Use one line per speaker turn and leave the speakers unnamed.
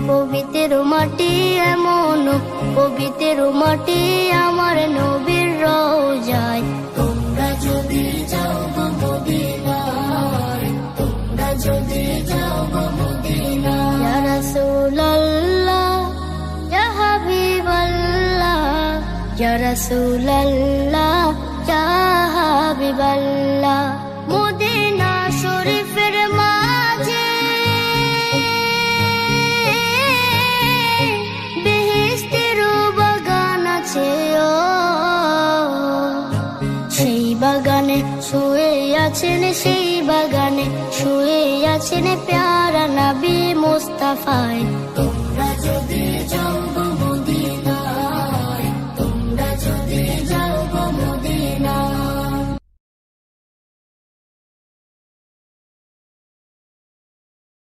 পবিত্র মাটি এমন পবিত্র মাটি আমার নবীর রওজায়। তোমরা যদি যাও গো মদিনায়, তোমরা যদি যাও গো মদিনায়। ইয়া রাসূলুল্লাহ ইয়া হাবিবাল্লাহ, ইয়া রাসূলুল্লাহ ইয়া হাবিবাল্লাহ। মদিনা শরীফের মাঝে বেহেশতের বাগান আছে, ও সেই বাগানে শুয়ে আছেন, সেই বাগানে শুয়ে আছেন প্যারা নবী মুস্তাফায়। তোমরা যদি যাও